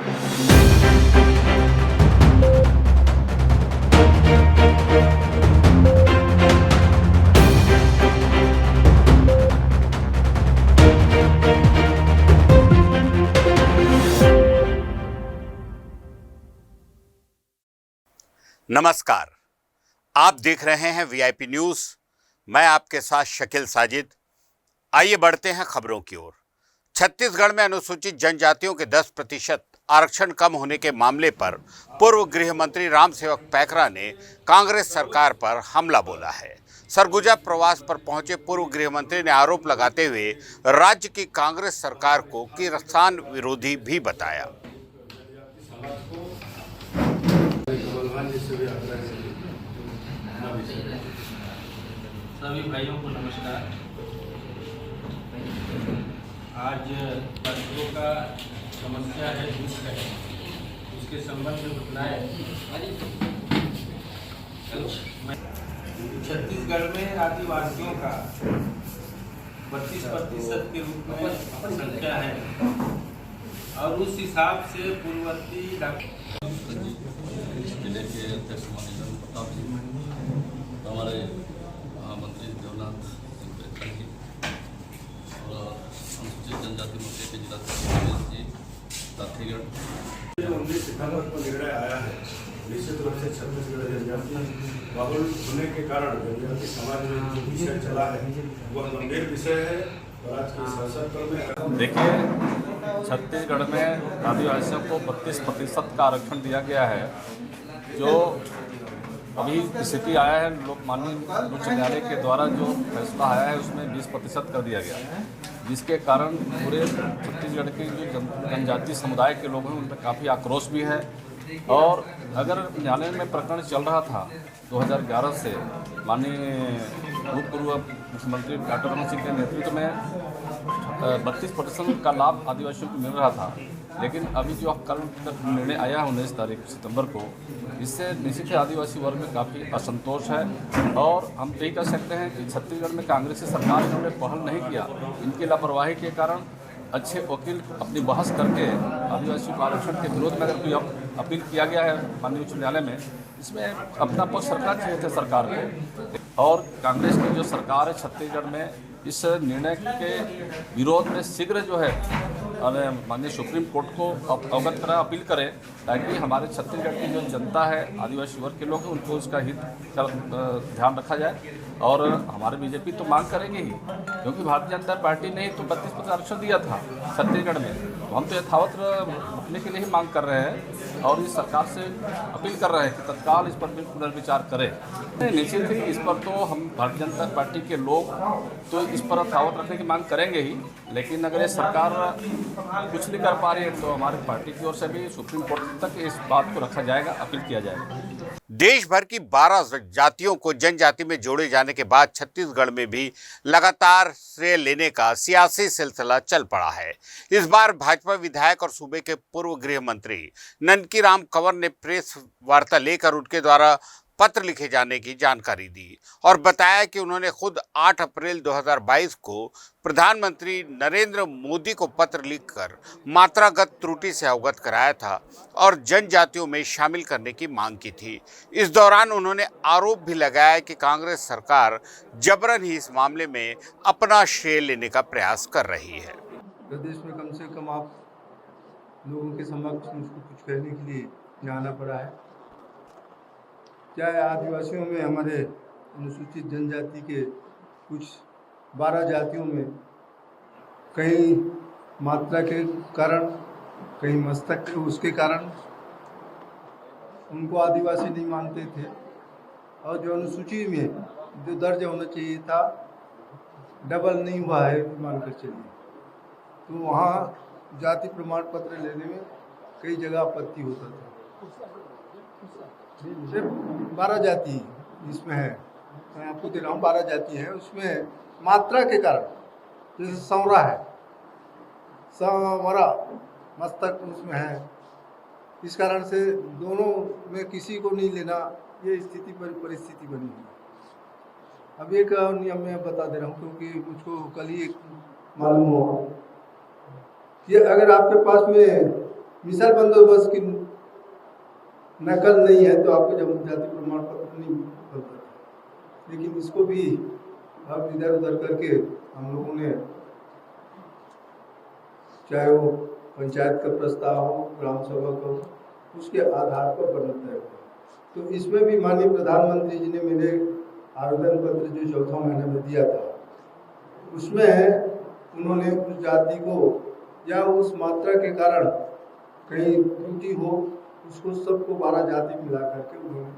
नमस्कार, आप देख रहे हैं वीआईपी न्यूज। मैं आपके साथ शकील साजिद। आइए बढ़ते हैं खबरों की ओर। छत्तीसगढ़ में अनुसूचित जनजातियों के 10% आरक्षण कम होने के मामले पर पूर्व गृह मंत्री रामसेवक पैकरा ने कांग्रेस सरकार पर हमला बोला है। सरगुजा प्रवास पर पहुंचे पूर्व गृह मंत्री ने आरोप लगाते हुए राज्य की कांग्रेस सरकार को किसान विरोधी भी बताया। सभी भाइयों को नमस्कार। आज पशुओं का समस्या है, दुष्ट है, उसके संबंध में बतलाए। छत्तीसगढ़ में आदिवासियों का 32% के रूप में संख्या है और उस हिसाब से पूर्ववर्ती जिले के अध्यक्ष माननीय प्रताप जी, हमारे महामंत्री देवनाथ सिंह पैकरा जी और अनुसूचित जनजाति मोर्चे के जिला जी साथीगढ़। 19 सितंबर को निर्णय आया है। निश्चित रूप से छत्तीसगढ़ जनजाति बहुल होने के कारण जनजाति समाज में जो विषय चला है वह गंभीर विषय है और आज के संसद में देखिए, छत्तीसगढ़ में आदिवासियों को 32% का आरक्षण दिया गया है। जो अभी स्थिति आया है, माननीय उच्च न्यायालय के द्वारा जो फैसला आया है उसमें 20% कर दिया गया, जिसके कारण पूरे छत्तीसगढ़ के जो जनजातीय समुदाय के लोग हैं उनमें काफ़ी आक्रोश भी है। और अगर न्यायालय में प्रकरण चल रहा था 2011 से, माननीय भूतपूर्व मुख्यमंत्री डॉक्टर रमन सिंह के नेतृत्व में 32% का लाभ आदिवासियों को मिल रहा था, लेकिन अभी जो कल निर्णय आया है 19 तारीख सितंबर को, इससे निश्चित आदिवासी वर्ग में काफ़ी असंतोष है। और हम यही कह सकते हैं कि छत्तीसगढ़ में कांग्रेस सरकार ने पहल नहीं किया, इनकी लापरवाही के कारण अच्छे वकील अपनी बहस करके आदिवासी आरक्षण के विरोध में अगर कोई अपील किया गया है माननीय उच्च न्यायालय में, इसमें अपना पक्ष सरकार चाहिए थे सरकार को। और कांग्रेस की जो सरकार है छत्तीसगढ़ में, इस निर्णय के विरोध में शीघ्र जो है माननीय सुप्रीम कोर्ट को अवगत करा, अपील करें, ताकि हमारे छत्तीसगढ़ की जो जनता है, आदिवासी वर्ग के लोग हैं, उनको उसका हित का ध्यान रखा जाए। और हमारे बीजेपी तो मांग करेंगे ही, क्योंकि भारतीय जनता पार्टी ने ही तो 32% आरक्षण दिया था छत्तीसगढ़ में, तो हम तो यथावत रखने के लिए ही मांग कर रहे हैं और इस सरकार से अपील कर रहे हैं कि तत्काल इस पर भी पुनर्विचार करें। निश्चित ही इस पर तो हम भारतीय जनता पार्टी के लोग तो इस पर यथावत रखने की मांग करेंगे ही, लेकिन अगर ये सरकार कुछ नहीं कर पा रही है तो हमारी पार्टी की ओर से भी सुप्रीम कोर्ट तक इस बात को रखा जाएगा, अपील किया जाएगा। देश भर की 12 जातियों को जनजाति में जोड़े जाने के बाद छत्तीसगढ़ में भी लगातार श्रेय लेने का सियासी सिलसिला चल पड़ा है। इस बार भाजपा विधायक और सूबे के पूर्व गृह मंत्री ननकीराम कंवर ने प्रेस वार्ता लेकर उनके द्वारा पत्र लिखे जाने की जानकारी दी और बताया कि उन्होंने खुद 8 अप्रैल 2022 को प्रधानमंत्री नरेंद्र मोदी को पत्र लिखकर मात्रागत त्रुटि से अवगत कराया था और जनजातियों में शामिल करने की मांग की थी। इस दौरान उन्होंने आरोप भी लगाया कि कांग्रेस सरकार जबरन ही इस मामले में अपना श्रेय लेने का प्रयास कर रही है। प्रदेश में कम से कम आप लोगों के समक्ष मुझको कुछ कहने के लिए जाना पड़ा है। चाहे आदिवासियों में हमारे अनुसूचित जनजाति के कुछ 12 जातियों में कहीं मात्रा के कारण, कहीं मस्तक के उसके कारण उनको आदिवासी नहीं मानते थे, और जो अनुसूची में जो दर्ज होना चाहिए था डबल नहीं हुआ है मानकर चलिए, तो वहाँ जाति प्रमाण पत्र लेने में कई जगह आपत्ति होता था। सिर्फ 12 जाति इसमें है, मैं आपको दे रहा हूँ, 12 जाति है, उसमें मात्रा के कारण, जैसे सौरा है, सौरा मस्तक उसमें है, इस कारण से दोनों में किसी को नहीं लेना, ये स्थिति परिस्थिति बनी है। अब एक नियम मैं बता दे रहा हूँ, क्योंकि मुझको कल ही एक मालूम हुआ कि अगर आपके पास में मिसाल बंदोबस्त की नकल नहीं है तो आपको जब जाति प्रमाण पत्र नहीं बनता, लेकिन इसको भी अब इधर उधर करके हम लोगों ने, चाहे वो पंचायत का प्रस्ताव हो, ग्राम सभा का हो, उसके आधार पर बनता है। तो इसमें भी माननीय प्रधानमंत्री जी ने मेरे आवेदन पत्र जो चौथा महीने में दिया था, उसमें उन्होंने उस जाति को या उस मात्रा के कारण कहीं त्रुटि हो, उसको सबको 12 जाति मिला करके उन्होंने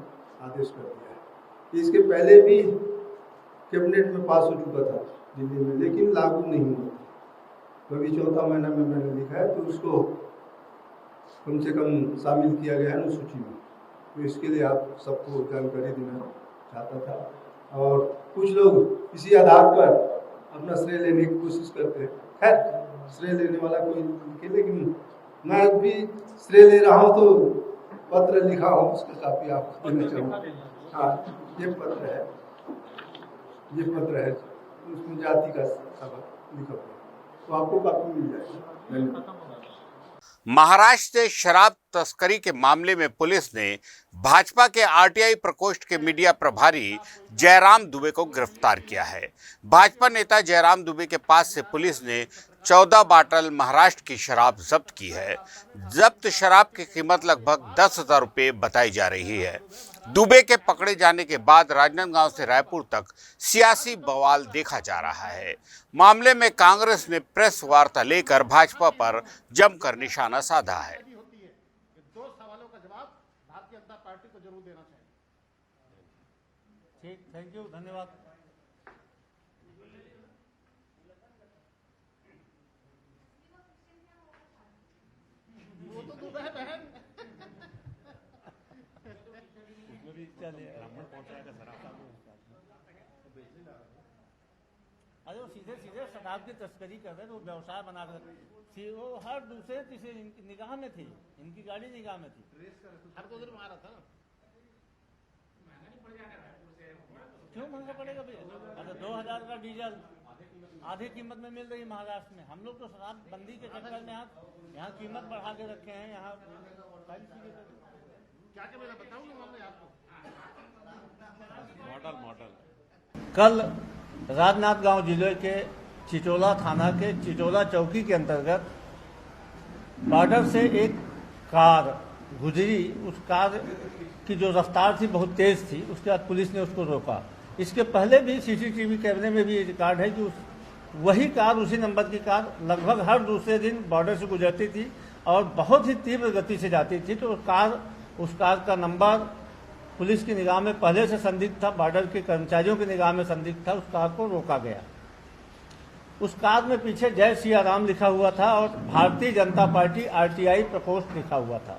आदेश कर दिया है। इसके पहले भी कैबिनेट में पास हो चुका था दिल्ली में, लेकिन लागू नहीं हुआ। तो अभी चौथा महीना में मैंने लिखा है, तो उसको कम से कम शामिल किया गया है अनुसूची में। तो इसके लिए आप सबको जानकारी देना चाहता था। और कुछ लोग इसी आधार पर अपना श्रेय लेने की कोशिश करते हैं। खैर, श्रेय लेने वाला कोई नहीं, लेकिन मैं भी श्रेय ले रहा हूँ तो पत्र लिखा हूँ, उसका काफी आपको देना चाहूँगा। हाँ, ये पत्र है, उसमें जाति का सबक लिखा हुआ, तो आपको काफी मिल जाएगा। धन्यवाद। महाराष्ट्र से शराब तस्करी के मामले में पुलिस ने भाजपा के आरटीआई प्रकोष्ठ के मीडिया प्रभारी जयराम दुबे को गिरफ्तार किया है। भाजपा नेता जयराम दुबे के पास से पुलिस ने 14 बाटल महाराष्ट्र की शराब जब्त की है। जब्त शराब की कीमत लगभग 10,000 रुपये बताई जा रही है। दुबे के पकड़े जाने के बाद राजनांदगांव से रायपुर तक सियासी बवाल देखा जा रहा है। मामले में कांग्रेस ने प्रेस वार्ता लेकर भाजपा पर जमकर निशाना साधा है। 2 सवालों का जवाब भारतीय जनता पार्टी को जरूर देना चाहिए। ठीक, थैंक यू, धन्यवाद। वो तो दुबे है बहन। अरे वो सीधे सीधे शराब की तस्करी कर रहे थे, वो व्यवसाय बना रहे, वो हर दूसरे तीसरे निगाह में थी, इनकी गाड़ी निगाह में थी। हर को उधर मारा था ना, क्यों महंगा पड़ेगा भैया? अच्छा, 2000 का डीजल आधी कीमत में मिल रही महाराष्ट्र में। हम लोग तो शराब बंदी के चक्कर में यहाँ कीमत बढ़ा के रखे हैं। यहाँ क्या क्या मैं बताऊंगा आपको। मॉडल कल राजनांदगांव जिले के चिचोला थाना के चिचोला चौकी के अंतर्गत बॉर्डर से एक कार गुजरी। उस कार की जो रफ्तार थी बहुत तेज थी, उसके बाद पुलिस ने उसको रोका। इसके पहले भी सीसीटीवी कैमरे में भी ये रिकॉर्ड है कि वही कार, उसी नंबर की कार लगभग हर दूसरे दिन बॉर्डर से गुजरती थी और बहुत ही तीव्र गति से जाती थी। तो उस कार का नंबर पुलिस की निगाह में पहले से संदिग्ध था, बॉर्डर के कर्मचारियों की निगाह में संदिग्ध था। उस कार को रोका गया। उस कार में पीछे जय सिया राम लिखा हुआ था और भारतीय जनता पार्टी आरटीआई प्रकोष्ठ लिखा हुआ था।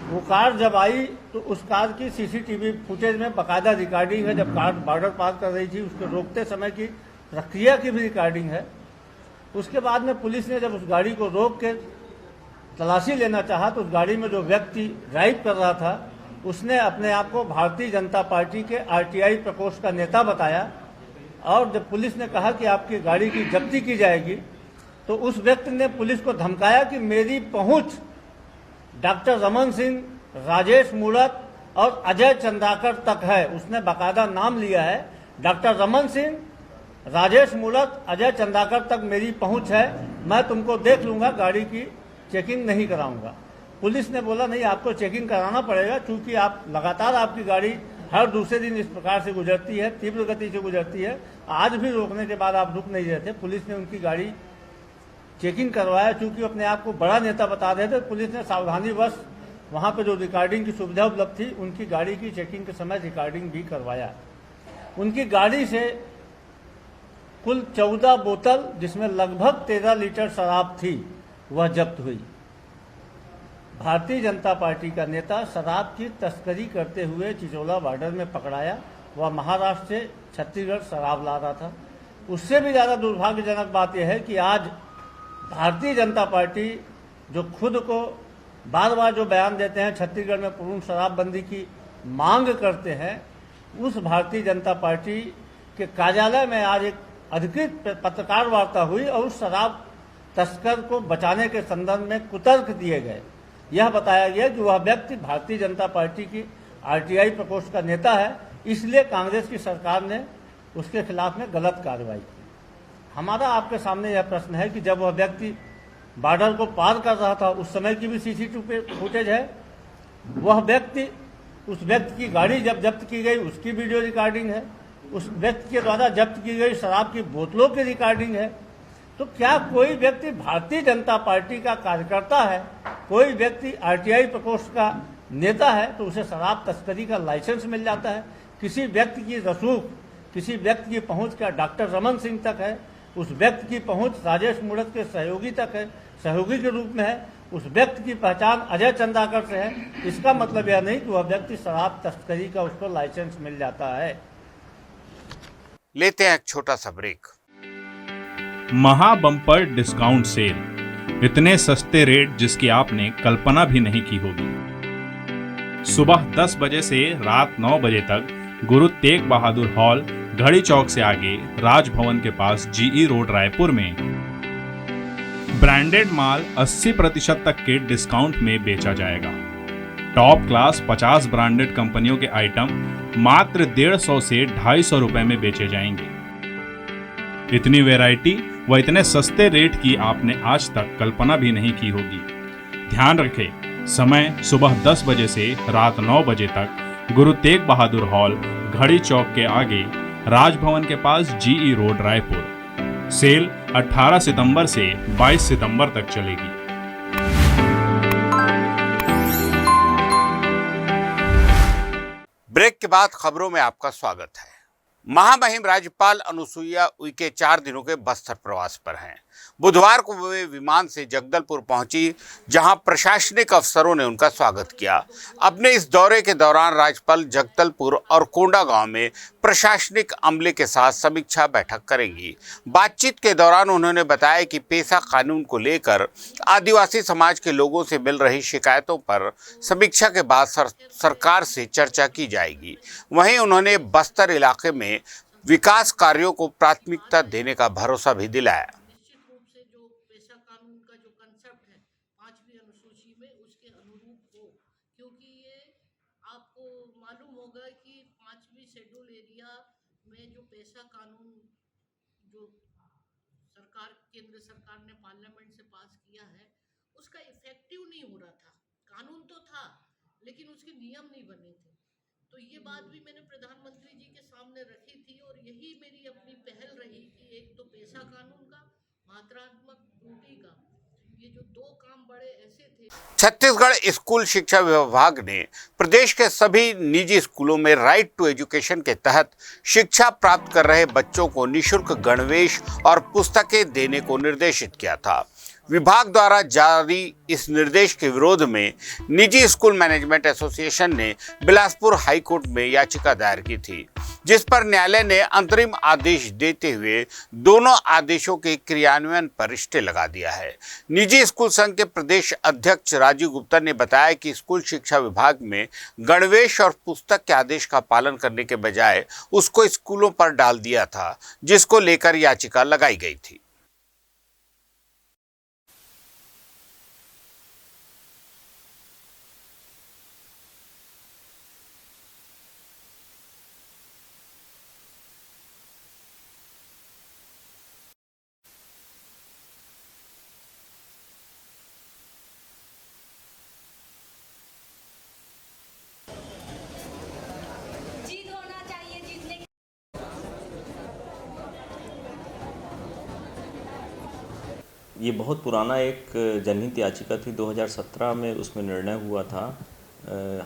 वो कार जब आई तो उस कार की सीसीटीवी फुटेज में बाकायदा रिकॉर्डिंग है। जब कार बॉर्डर पार कर रही थी, उसको रोकते समय की प्रक्रिया की भी रिकॉर्डिंग है। उसके बाद में पुलिस ने जब उस गाड़ी को रोक के तलाशी लेना चाहा तो उस गाड़ी में जो व्यक्ति ड्राइव कर रहा था उसने अपने आप को भारतीय जनता पार्टी के आरटीआई प्रकोष्ठ का नेता बताया। और जब पुलिस ने कहा कि आपकी गाड़ी की जब्ती की जाएगी तो उस व्यक्ति ने पुलिस को धमकाया कि मेरी पहुंच डॉक्टर रमन सिंह, राजेश मूड़त और अजय चंद्राकर तक है। उसने बाकायदा नाम लिया है, डॉक्टर रमन सिंह, राजेश मूड़त, अजय चंद्राकर तक मेरी पहुंच है, मैं तुमको देख लूंगा, गाड़ी की चेकिंग नहीं कराऊंगा। पुलिस ने बोला नहीं, आपको चेकिंग कराना पड़ेगा, क्योंकि आप लगातार आपकी गाड़ी हर दूसरे दिन इस प्रकार से गुजरती है, तीव्र गति से गुजरती है। आज भी रोकने के बाद आप रुक नहीं रहे थे। पुलिस ने उनकी गाड़ी चेकिंग करवाया। चूंकि अपने आप को बड़ा नेता बता रहे थे, पुलिस ने सावधानीवश वहां पर जो रिकॉर्डिंग की सुविधा उपलब्ध थी उनकी गाड़ी की चेकिंग के समय रिकॉर्डिंग भी करवाया। उनकी गाड़ी से कुल 14 बोतल, जिसमें लगभग 13 लीटर शराब थी, वह जब्त हुई। भारतीय जनता पार्टी का नेता शराब की तस्करी करते हुए चिचोला बॉर्डर में पकड़ाया। वह महाराष्ट्र से छत्तीसगढ़ शराब ला रहा था। उससे भी ज़्यादा दुर्भाग्यजनक बात यह है कि आज भारतीय जनता पार्टी जो खुद को बार बार जो बयान देते हैं छत्तीसगढ़ में पूर्ण शराबबंदी की मांग करते हैं, उस भारतीय जनता पार्टी के कार्यालय में आज एक अधिकृत पत्रकार वार्ता हुई और उस शराब तस्कर को बचाने के संदर्भ में कुतर्क दिए गए। यह बताया गया कि वह व्यक्ति भारतीय जनता पार्टी की आरटीआई प्रकोष्ठ का नेता है, इसलिए कांग्रेस की सरकार ने उसके खिलाफ में गलत कार्रवाई की। हमारा आपके सामने यह प्रश्न है कि जब वह व्यक्ति बॉर्डर को पार कर रहा था उस समय की भी सीसीटीवी फुटेज है। वह व्यक्ति, उस व्यक्ति की गाड़ी जब जब्त की गई उसकी वीडियो रिकॉर्डिंग है। उस व्यक्ति के द्वारा जब्त की गई शराब की बोतलों की रिकॉर्डिंग है। तो क्या कोई व्यक्ति भारतीय जनता पार्टी का कार्यकर्ता है, कोई व्यक्ति आरटीआई प्रकोष्ठ का नेता है तो उसे शराब तस्करी का लाइसेंस मिल जाता है? किसी व्यक्ति की रसूख, किसी व्यक्ति की पहुंच क्या डॉक्टर रमन सिंह तक है, उस व्यक्ति की पहुंच राजेश मूणत के सहयोगी तक है, सहयोगी के रूप में है, उस व्यक्ति की पहचान अजय चंद्राकर से है। इसका मतलब यह नहीं कि वह व्यक्ति शराब तस्करी का उसको लाइसेंस मिल जाता है। लेते हैं एक छोटा सा ब्रेक। महा बम्पर डिस्काउंट सेल, इतने सस्ते रेट जिसकी आपने कल्पना भी नहीं की होगी। सुबह 10 बजे से रात 9 बजे तक गुरु तेग बहादुर हॉल, घड़ी चौक से आगे, राजभवन के पास, जीई रोड, रायपुर में ब्रांडेड माल 80% तक के डिस्काउंट में बेचा जाएगा। टॉप क्लास 50 ब्रांडेड कंपनियों के आइटम मात्र 150 से 250 रुपए में बेचे जाएंगे। इतनी वैरायटी व इतने सस्ते रेट की आपने आज तक कल्पना भी नहीं की होगी। ध्यान रखें, समय सुबह 10 बजे से रात 9 बजे तक, गुरु तेग बहादुर हॉल, घड़ी चौक के आगे, राजभवन के पास, जीई रोड, रायपुर। सेल 18 सितंबर से 22 सितंबर तक चलेगी। ब्रेक के बाद खबरों में आपका स्वागत है। महामहिम राज्यपाल अनुसुईया उइके 4 दिनों के बस्तर प्रवास पर हैं। बुधवार को वे विमान से जगदलपुर पहुंची, जहां प्रशासनिक अफसरों ने उनका स्वागत किया। अपने इस दौरे के दौरान राज्यपाल जगदलपुर और कोंडागांव में प्रशासनिक अमले के साथ समीक्षा बैठक करेंगी। बातचीत के दौरान उन्होंने बताया कि पेशा कानून को लेकर आदिवासी समाज के लोगों से मिल रही शिकायतों पर समीक्षा के बाद सरकार से चर्चा की जाएगी। वहीं उन्होंने बस्तर इलाके में विकास कार्यों को प्राथमिकता देने का भरोसा भी दिलाया। निश्चित रूप से जो पेशा कानून का जो कंसेप्ट है 5वीं अनुसूची में उसके अनुरूप हो, क्योंकि ये आपको मालूम होगा कि 5वीं शेड्यूल एरिया में जो पेशा कानून जो केंद्र सरकार ने पार्लियामेंट से पास किया है उसका इफेक्टिव नहीं हो रहा था। कानून तो था लेकिन उसके नियम नहीं बने थे। तो ये बात भी मैंने प्रधानमंत्री जी के सामने रखी थी और यही मेरी अपनी पहल रही कि एक तो पेशा कानून का, मात्रात्मक त्रुटि का, ये जो 2 काम बड़े ऐसे थे। छत्तीसगढ़ स्कूल शिक्षा विभाग ने प्रदेश के सभी निजी स्कूलों में राइट टू एजुकेशन के तहत शिक्षा प्राप्त कर रहे बच्चों को निःशुल्क गणवेश और पुस्तकें देने को निर्देशित किया था। विभाग द्वारा जारी इस निर्देश के विरोध में निजी स्कूल मैनेजमेंट एसोसिएशन ने बिलासपुर हाई कोर्ट में याचिका दायर की थी, जिस पर न्यायालय ने अंतरिम आदेश देते हुए दोनों आदेशों के क्रियान्वयन पर स्टे लगा दिया है। निजी स्कूल संघ के प्रदेश अध्यक्ष राजीव गुप्ता ने बताया कि स्कूल शिक्षा विभाग में गणवेश और पुस्तक के आदेश का पालन करने के बजाय उसको स्कूलों पर डाल दिया था, जिसको लेकर याचिका लगाई गई थी। ये बहुत पुराना एक जनहित याचिका थी, 2017 में उसमें निर्णय हुआ था।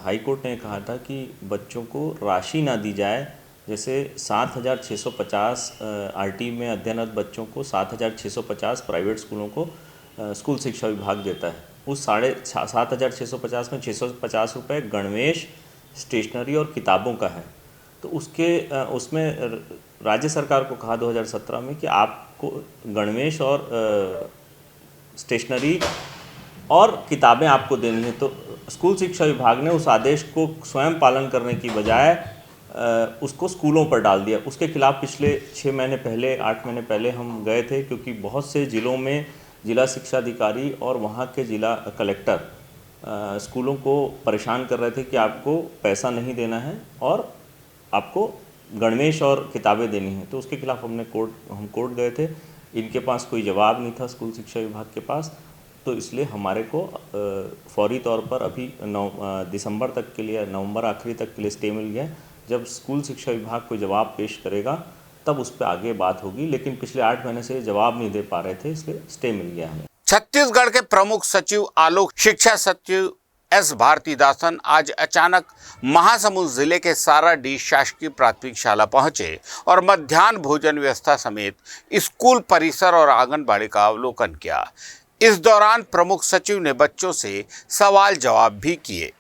हाई कोर्ट ने कहा था कि बच्चों को राशि ना दी जाए, जैसे 7,650 आरटी में अध्ययनरत बच्चों को 7,650 प्राइवेट स्कूलों को स्कूल शिक्षा विभाग देता है। उस 7,650 में 650 रुपये गणवेश, स्टेशनरी और किताबों का है। तो उसमें राज्य सरकार को कहा 2017 में कि आपको गणवेश और स्टेशनरी और किताबें आपको देनी है। तो स्कूल शिक्षा विभाग ने उस आदेश को स्वयं पालन करने की बजाय उसको स्कूलों पर डाल दिया। उसके खिलाफ पिछले 6 महीने पहले, 8 महीने पहले हम गए थे, क्योंकि बहुत से ज़िलों में जिला शिक्षा अधिकारी और वहाँ के जिला कलेक्टर स्कूलों को परेशान कर रहे थे कि आपको पैसा नहीं देना है और आपको गणवेश और किताबें देनी है। तो उसके खिलाफ हम कोर्ट गए थे। इनके पास कोई जवाब नहीं था स्कूल शिक्षा विभाग के पास, तो इसलिए हमारे को फौरी तौर पर अभी दिसंबर तक के लिए, नवंबर आखिरी तक के लिए स्टे मिल गया। जब स्कूल शिक्षा विभाग कोई जवाब पेश करेगा तब उस पर आगे बात होगी, लेकिन पिछले 8 महीने से जवाब नहीं दे पा रहे थे, इसलिए स्टे मिल गया हमें। छत्तीसगढ़ के प्रमुख सचिव आलोक, शिक्षा सचिव एस भारतीदासन आज अचानक महासमुंद जिले के साराडीह शासकीय प्राथमिक शाला पहुंचे और मध्याह्न भोजन व्यवस्था समेत स्कूल परिसर और आंगनबाड़ी का अवलोकन किया। इस दौरान प्रमुख सचिव ने बच्चों से सवाल जवाब भी किए।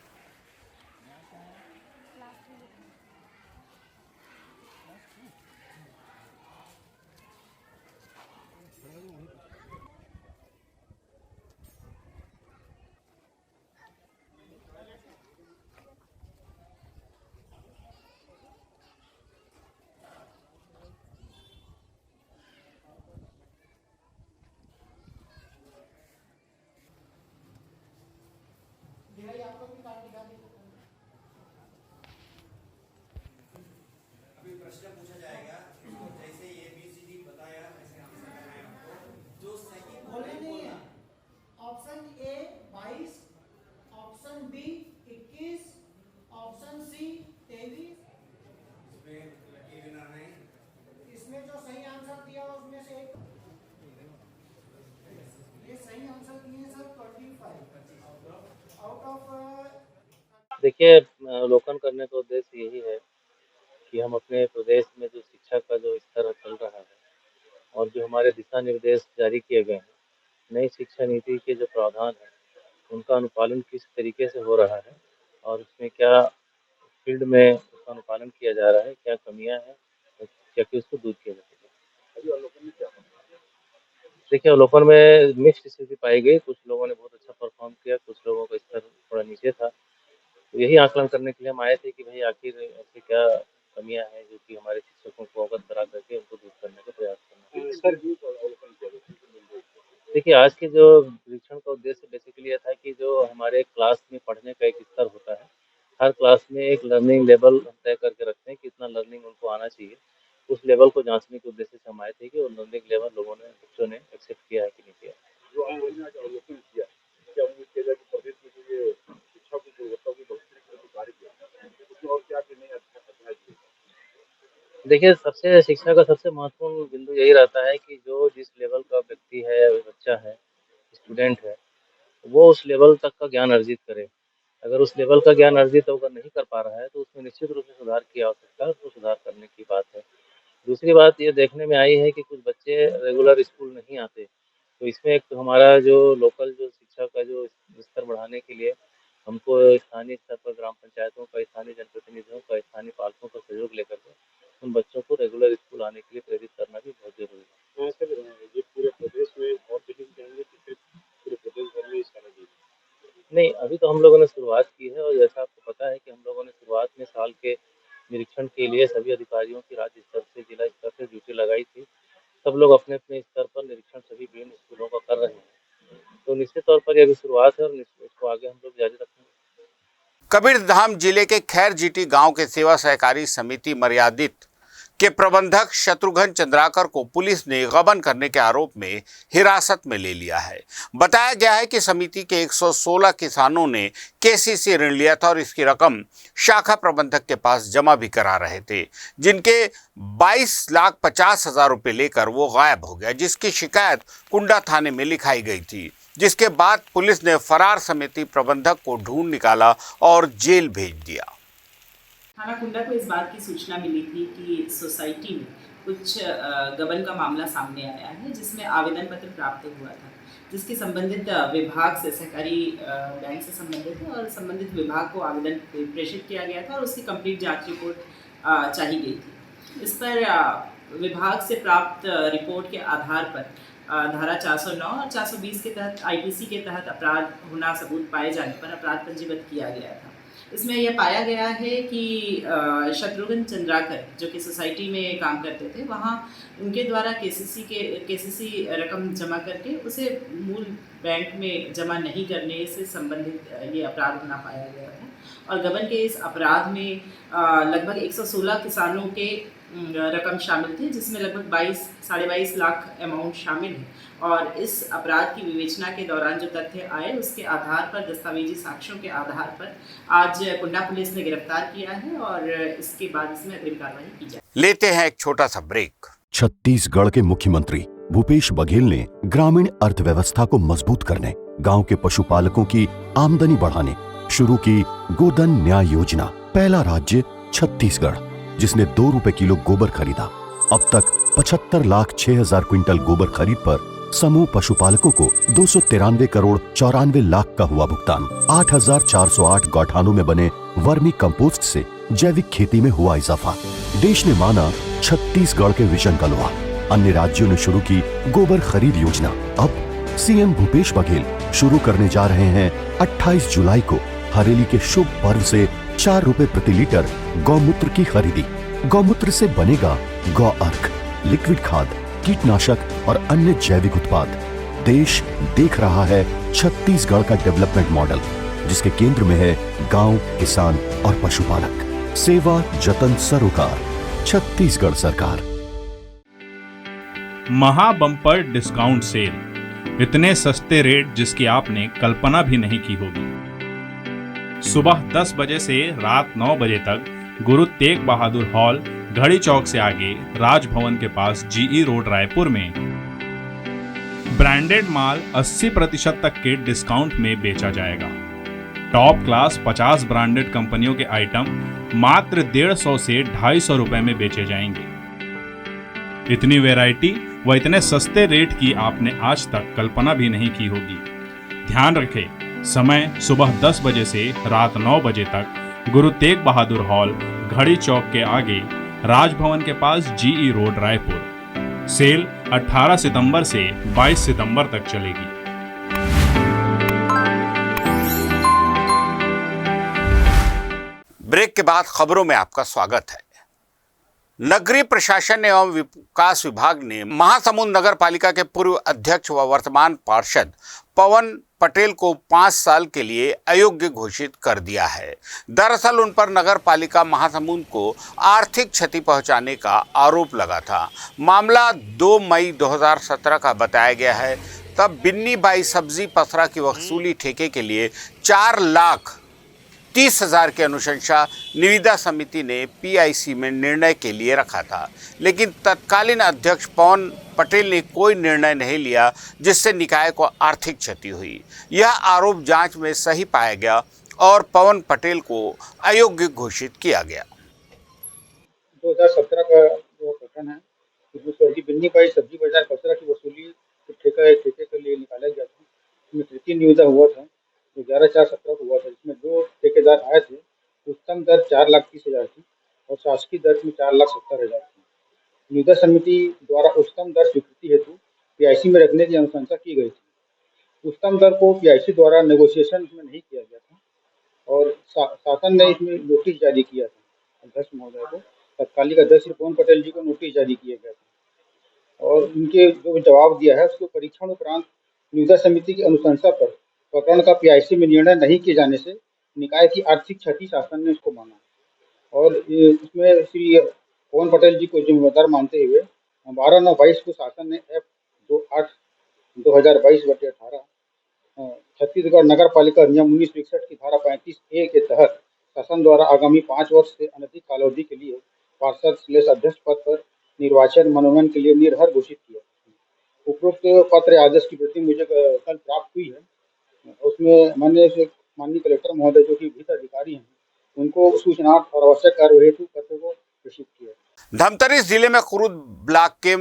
Option A 22, option B 21, option C 23। इसमें जो सही आंसर दिया उसमें से एक, ये सही आंसर दिए सर 25 आउट ऑफ। देखिए, अवलोकन करने का उद्देश्य यही है कि हम अपने प्रदेश में जो शिक्षा का जो स्तर चल रहा है और जो हमारे दिशा निर्देश जारी किए गए हैं, नई शिक्षा नीति के जो प्रावधान हैं, उनका अनुपालन किस तरीके से हो रहा है और उसमें क्या फील्ड में उसका अनुपालन किया जा रहा है, क्या कमियां हैं, क्या कि उसको दूर किया जा सके। अभी अवलोकन में क्या देखिए, अवलोकन में मिक्स्ड स्थिति पाई गई। कुछ लोगों ने बहुत अच्छा परफॉर्म किया, कुछ लोगों का स्तर थोड़ा नीचे था। तो यही आकलन करने के लिए हम आए थे कि भाई आखिर ऐसे क्या कमियां हैं जो कि हमारे शिक्षकों को अवगत करा करके उनको दूर करने का प्रयास करना। देखिए, आज के जो निरीक्षण का उद्देश्य बेसिकली यह था कि जो हमारे क्लास में पढ़ने का एक स्तर होता है, हर क्लास में एक लर्निंग लेवल तय करके रखते हैं, कितना लर्निंग उनको आना चाहिए। उस लेवल को जांचने के उद्देश्य से हम आए थे कि वो लर्निंग लेवल बच्चों ने एक्सेप्ट किया है कि नहीं किया। जो योजना का अवलोकन किया, क्या उम्मीद किया जाए कि प्रदेश में जो ये शिक्षा की गुणवत्ता की बढ़ोतरी कार्य किया और क्या कि नहीं अच्छा करना चाहिए। देखिए, शिक्षा का सबसे महत्वपूर्ण बिंदु यही रहता है कि जो जिस लेवल का व्यक्ति है, बच्चा है, स्टूडेंट है, वो उस लेवल तक का ज्ञान अर्जित करे। अगर उस लेवल का ज्ञान अर्जित अगर नहीं कर पा रहा है तो उसमें निश्चित रूप से सुधार की आवश्यकता है, उसको सुधार करने की बात है। दूसरी बात ये देखने में आई है कि कुछ बच्चे रेगुलर स्कूल नहीं आते, तो इसमें एक तो हमारा जो लोकल जो शिक्षा का जो स्तर बढ़ाने के लिए हमको स्थानीय स्तर पर ग्राम पंचायतों का, स्थानीय जनप्रतिनिधियों का, स्थानीय पालकों का सहयोग लेकर के उन बच्चों को रेगुलर स्कूल आने के लिए प्रेरित करना भी बहुत जरूरी है। ये पूरे प्रदेश में और कहीं जाएंगे तो फिर पूरे प्रदेश भर में इसका नहीं, अभी तो हम लोगों ने शुरुआत की है और जैसा आपको पता है कि हम लोगों ने शुरुआत में साल के निरीक्षण के लिए सभी अधिकारियों की राज्य स्तर से, जिला स्तर से ड्यूटी लगाई थी। सब लोग अपने अपने स्तर पर निरीक्षण सभी विभिन्न स्कूलों का कर रहे हैं, तो निश्चित तौर पर यह भी शुरुआत है और इसको आगे हम लोग जारी रखेंगे। कबीरधाम जिले के खैर जीटी गांव के सेवा सहकारी समिति मर्यादित के प्रबंधक शत्रुघ्न चंद्राकर को पुलिस ने गबन करने के आरोप में हिरासत में ले लिया है। बताया गया है कि समिति के 116 किसानों ने केसीसी ऋण लिया था और इसकी रकम शाखा प्रबंधक के पास जमा भी करा रहे थे, जिनके 22,50,000 रुपये लेकर वो गायब हो गया, जिसकी शिकायत कुंडा थाने में लिखाई गई थी। जिसके बाद पुलिस ने फरार समिति प्रबंधक को ढूंढ निकाला और जेल भेज दिया। थाना कुंडा को इस बात की सूचना मिली थी कि सोसाइटी में कुछ गबन का मामला सामने आया है, जिसमें आवेदन पत्र प्राप्त हुआ था, जिसके संबंधित विभाग से, सहकारी बैंक से संबंधित है और संबंधित विभाग को आवेदन प्रेषित किया गया था और उसकी कंप्लीट जांच रिपोर्ट चाहिए गई थी। इस पर विभाग से प्राप्त रिपोर्ट के आधार पर धारा 409 और 420 के तहत IPC के तहत अपराध होना सबूत पाए जाने पर अपराध पंजीबद्ध किया गया था। इसमें यह पाया गया है कि शत्रुघ्न चंद्राकर जो कि सोसाइटी में काम करते थे, वहाँ उनके द्वारा केसीसी रकम जमा करके उसे मूल बैंक में जमा नहीं करने से संबंधित ये अपराध बना पाया गया था। और गबन के इस अपराध में लगभग 116 किसानों के रकम शामिल थे, जिसमें लगभग 22.5 लाख अमाउंट शामिल है। और इस अपराध की विवेचना के दौरान जो तथ्य आए उसके आधार पर, दस्तावेजी साक्ष्यों के आधार पर आज कुंडा पुलिस ने गिरफ्तार किया है और इसके बाद इसमें अग्रिम कार्रवाई की जाए। लेते हैं एक छोटा सा ब्रेक। छत्तीसगढ़ के मुख्यमंत्री भूपेश बघेल ने ग्रामीण अर्थव्यवस्था को मजबूत करने, गांव के पशुपालकों की आमदनी बढ़ाने शुरू की गोधन न्याय योजना। पहला राज्य छत्तीसगढ़, जिसने 2 रुपए किलो गोबर खरीदा। अब तक 75,06,000 क्विंटल गोबर खरीद पर समूह पशुपालकों को 293 करोड़ 94 लाख का हुआ भुगतान। 8,408 गौठानों में बने वर्मी कंपोस्ट से जैविक खेती में हुआ इजाफा। देश ने माना छत्तीसगढ़ के विजन का लोहा। अन्य राज्यों ने शुरू की गोबर खरीद योजना। अब सीएम भूपेश बघेल शुरू करने जा रहे हैं 28 जुलाई को हरेली के शुभ पर्व से 4 रुपए प्रति लीटर गौमूत्र की खरीदी। गौमूत्र से बनेगा गौ अर्क, लिक्विड खाद, कीटनाशक और अन्य जैविक उत्पाद। देश देख रहा है छत्तीसगढ़ का डेवलपमेंट मॉडल, जिसके केंद्र में है गांव, किसान और पशुपालक। सेवा जतन सरोकार, छत्तीसगढ़ सरकार। महा बम्पर डिस्काउंट सेल, इतने सस्ते रेट जिसकी आपने कल्पना भी नहीं की होगी। सुबह 10 बजे से रात 9 बजे तक गुरु तेग बहादुर हॉल, घड़ी चौक से आगे, राजभवन के पास, जीई रोड, रायपुर में ब्रांडेड माल 80% तक के डिस्काउंट में बेचा जाएगा। टॉप क्लास 50 ब्रांडेड कंपनियों के आइटम मात्र 150 से 250 रुपए में बेचे जाएंगे। इतनी वैरायटी व इतने सस्ते रेट की आपने आज तक कल्पना भी नहीं की होगी। ध्यान रखें, समय सुबह 10 बजे से रात 9 बजे तक, गुरु तेग बहादुर हॉल, घड़ी चौक के आगे, राजभवन के पास, जीई रोड, रायपुर। सेल 18 सितंबर से 22 सितंबर तक चलेगी। ब्रेक के बाद खबरों में आपका स्वागत है। नगरीय प्रशासन एवं विकास विभाग ने महासमुंद नगर पालिका के पूर्व अध्यक्ष व वर्तमान पार्षद पवन पटेल को 5 साल के लिए अयोग्य घोषित कर दिया है। दरअसल उन पर नगर पालिका महासमुंद को आर्थिक क्षति पहुंचाने का आरोप लगा था। मामला 2 मई 2017 का बताया गया है। तब बिन्नी बाई सब्जी पसरा की वसूली ठेके के लिए 4,30,000 की अनुशंसा निविदा समिति ने पीआईसी में निर्णय के लिए रखा था, लेकिन तत्कालीन अध्यक्ष पवन पटेल ने कोई निर्णय नहीं लिया, जिससे निकाय को आर्थिक क्षति हुई। यह आरोप जांच में सही पाया गया और पवन पटेल को अयोग्य घोषित किया गया। 2017 का जो प्रकरण है, उसमें बिन्नी बाई सब्जी बाजार पसरा की वसूली ठेके के लिए निकाला गया था। इसमें तृतीय निविदा हुआ था, 11/4/17 को हुआ था, जिसमें 2 ठेकेदार आए थे। उच्चतम दर 4,30,000 थी और शासकीय दर में 4,70,000 थी। निविदा समिति द्वारा उच्चतम दर स्वीकृति हेतु पीआईसी में रखने की अनुशंसा की गई थी। उच्चतम दर को पीआईसी द्वारा नेगोशिएशन इसमें नहीं किया गया था और शासन ने इसमें नोटिस जारी किया था। अध्यक्ष महोदय को, तत्कालीन अध्यक्ष पवन पटेल जी को नोटिस जारी किया गया था और उनके जो जवाब दिया है उसको परीक्षण उपरांत निविदा समिति की अनुशंसा पर प्रकरण का पीआईसी में निर्णय नहीं किए जाने से निकाय की आर्थिक क्षति शासन ने इसको माना और इसमें श्री पवन पटेल जी को जिम्मेदार मानते हुए 12/9/22 को शासन ने F-28/2022/18 छत्तीसगढ़ नगर पालिका नियम 1961 की धारा 35A के तहत शासन द्वारा आगामी 5 वर्ष से अनधिक कालावधि के लिए पार्षद/अध्यक्ष पद पर निर्वाचन मनोनयन के लिए निर्हर घोषित किया। उपरोक्त पत्र आदेश की प्रति मुझे कल प्राप्त हुई है। उसमें माननीय कलेक्टर महोदय जो कि वित्त अधिकारी हैं, उनको सूचना और आवश्यक कार्य हेतु पत्र को प्रेषित किया। धमतरी जिले में कुरुद ब्लॉक के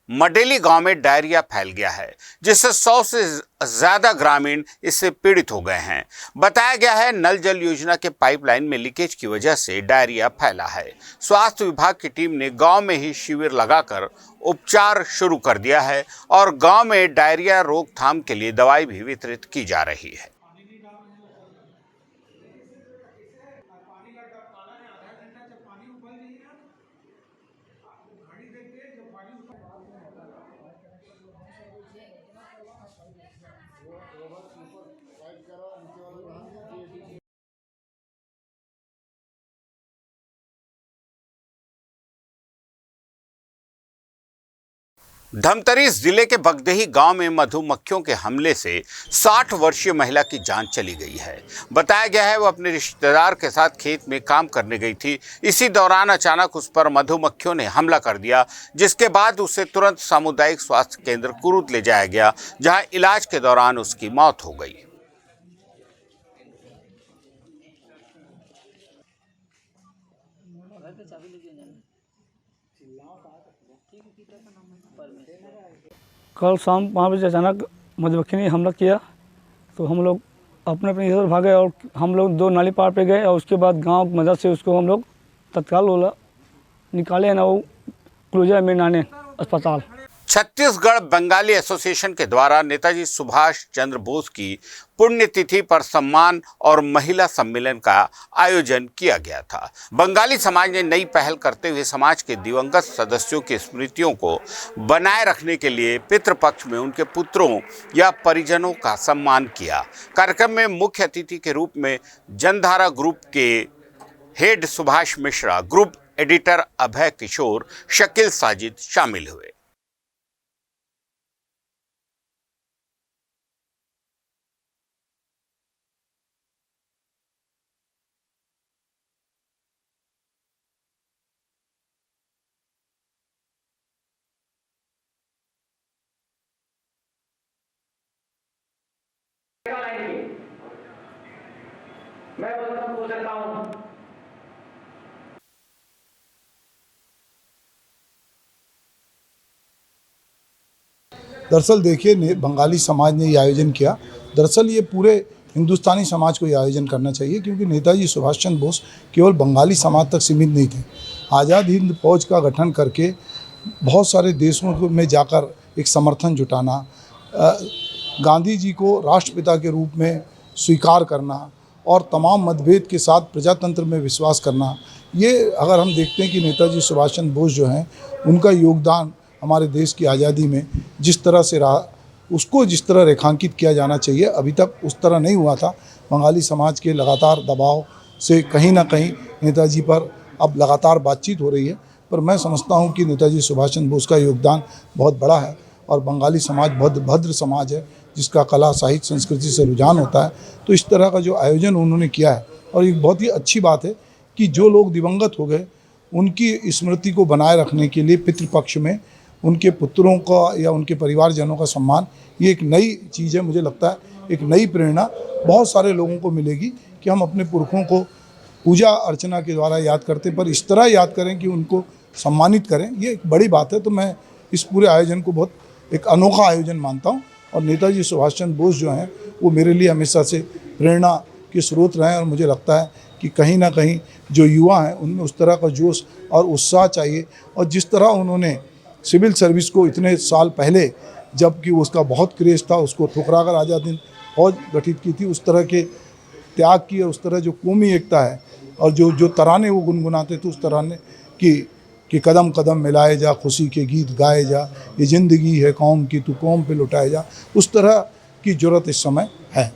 मडेली गांव में डायरिया फैल गया है, जिससे 100 से ज्यादा ग्रामीण इससे पीड़ित हो गए हैं। बताया गया है नल जल योजना के पाइपलाइन में लीकेज की वजह से डायरिया फैला है। स्वास्थ्य विभाग की टीम ने गांव में ही शिविर लगाकर उपचार शुरू कर दिया है और गांव में डायरिया रोकथाम के लिए दवाई भी वितरित की जा रही है। धमतरी जिले के बगदेही गांव में मधुमक्खियों के हमले से 60 वर्षीय महिला की जान चली गई है। बताया गया है वो अपने रिश्तेदार के साथ खेत में काम करने गई थी। इसी दौरान अचानक उस पर मधुमक्खियों ने हमला कर दिया, जिसके बाद उसे तुरंत सामुदायिक स्वास्थ्य केंद्र कुरुद ले जाया गया, जहां इलाज के दौरान उसकी मौत हो गई। कल शाम 5 बजे अचानक मधुमक्खी ने हमला किया तो हम लोग अपने अपने इधर भागे और हम लोग 2 नाली पार पे गए और उसके बाद गांव की मदद से उसको हम लोग तत्काल निकाले ना वो क्लोजर में नाने अस्पताल। छत्तीसगढ़ बंगाली एसोसिएशन के द्वारा नेताजी सुभाष चंद्र बोस की पुण्यतिथि पर सम्मान और महिला सम्मेलन का आयोजन किया गया था। बंगाली समाज ने नई पहल करते हुए समाज के दिवंगत सदस्यों की स्मृतियों को बनाए रखने के लिए पितृपक्ष में उनके पुत्रों या परिजनों का सम्मान किया। कार्यक्रम में मुख्य अतिथि के रूप में जनधारा ग्रुप के head Subhash Mishra, group editor Abhay Kishore, Shakeel Sajid शामिल हुए। मैं बोल सकता हूं। दरअसल देखिए, बंगाली समाज ने ये आयोजन किया। दरअसल ये पूरे हिंदुस्तानी समाज को ये आयोजन करना चाहिए, क्योंकि नेताजी सुभाष चंद्र बोस केवल बंगाली समाज तक सीमित नहीं थे। आज़ाद हिंद फौज का गठन करके बहुत सारे देशों में जाकर एक समर्थन जुटाना, गांधी जी को राष्ट्रपिता के रूप में स्वीकार करना और तमाम मतभेद के साथ प्रजातंत्र में विश्वास करना, ये अगर हम देखते हैं कि नेताजी सुभाष चंद्र बोस जो हैं, उनका योगदान हमारे देश की आज़ादी में जिस तरह से रहा, उसको जिस तरह रेखांकित किया जाना चाहिए, अभी तक उस तरह नहीं हुआ था। बंगाली समाज के लगातार दबाव से कहीं ना कहीं नेताजी पर अब लगातार बातचीत हो रही है, पर मैं समझता हूँ कि नेताजी सुभाष चंद्र बोस का योगदान बहुत बड़ा है और बंगाली समाज बहुत भद्र समाज है, जिसका कला, साहित्य, संस्कृति से रुझान होता है। तो इस तरह का जो आयोजन उन्होंने किया है, और एक बहुत ही अच्छी बात है कि जो लोग दिवंगत हो गए उनकी स्मृति को बनाए रखने के लिए पितृपक्ष में उनके पुत्रों का या उनके परिवारजनों का सम्मान, ये एक नई चीज़ है। मुझे लगता है एक नई प्रेरणा बहुत सारे लोगों को मिलेगी कि हम अपने पुरखों को पूजा अर्चना के द्वारा याद करते, पर इस तरह याद करें कि उनको सम्मानित करें, ये एक बड़ी बात है। तो मैं इस पूरे आयोजन को बहुत एक अनोखा आयोजन मानता हूँ, और नेताजी सुभाष चंद्र बोस जो हैं वो मेरे लिए हमेशा से प्रेरणा के स्रोत रहे हैं। और मुझे लगता है कि कहीं ना कहीं जो युवा हैं उनमें उस तरह का जोश और उत्साह चाहिए, और जिस तरह उन्होंने सिविल सर्विस को इतने साल पहले, जबकि उसका बहुत क्रेज़ था, उसको ठुकराकर आज़ाद हिंद फौज गठित की थी, उस तरह के त्याग की और उस तरह जो कौमी एकता है और जो तराने वो गुनगुनाते थे, उस तराने कि कदम कदम मिलाए जा, खुशी के गीत गाए जा, ये ज़िंदगी है कौम की, तू कौम पे लुटाए जा, उस तरह की ज़रूरत इस समय है।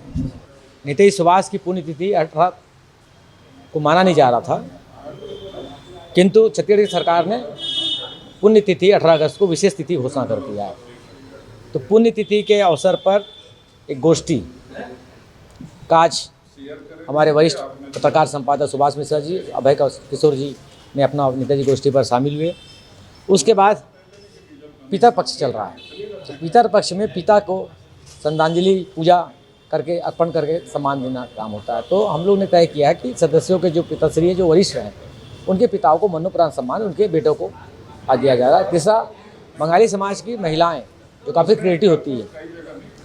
नेताजी सुभाष की पुण्यतिथि 18 को माना नहीं जा रहा था, किंतु छत्तीसगढ़ सरकार ने पुण्यतिथि 18 अगस्त को विशेष तिथि घोषणा कर दिया है। तो पुण्यतिथि के अवसर पर एक गोष्ठी का आज हमारे वरिष्ठ पत्रकार संपादक सुभाष मिश्रा जी, अभय किशोर जी ने अपना नेताजी गोष्ठी पर शामिल हुए। उसके बाद पितर पक्ष चल रहा है, तो पितर पक्ष में पिता को श्रद्धांजलि पूजा करके अर्पण करके सम्मान देना काम होता है। तो हम लोग ने तय किया है कि सदस्यों के जो पिताश्री जो वरिष्ठ हैं, उनके पिताओं को मरणोपरांत सम्मान उनके बेटों को आज दिया जा रहा है। तीसरा, बंगाली समाज की महिलाएं जो काफ़ी क्रिएटिव होती है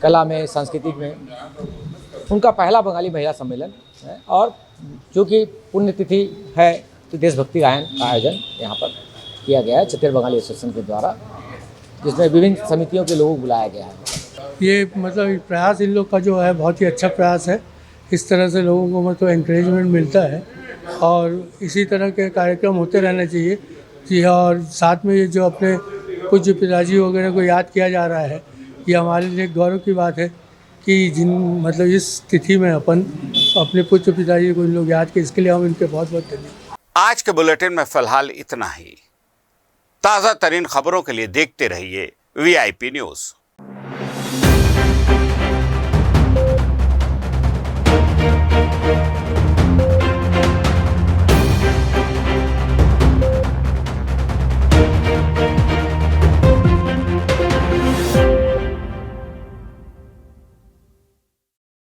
कला में, सांस्कृतिक में, उनका पहला बंगाली महिला सम्मेलन है, और जो कि पुण्यतिथि है तो देशभक्ति गायन का आयोजन यहाँ पर किया गया है छत्तीसगढ़ बंगाली एसोसिएशन के द्वारा, जिसमें विभिन्न समितियों के लोगों को बुलाया गया है। ये मतलब प्रयास इन लोग का जो है बहुत ही अच्छा प्रयास है। इस तरह से लोगों को मतलब एनकरेजमेंट मिलता है और इसी तरह के कार्यक्रम होते रहना चाहिए जी। और साथ में ये जो अपने पूज्य पिताजी वगैरह को याद किया जा रहा है, ये हमारे लिए गौरव की बात है कि मतलब इस तिथि में अपन अपने पूज्य पिताजी को इन लोग याद किए, इसके लिए हम इनके बहुत बहुत धन्यवाद। आज के बुलेटिन में फिलहाल इतना ही। ताज़ा तरीन खबरों के लिए देखते रहिए VIP न्यूज़।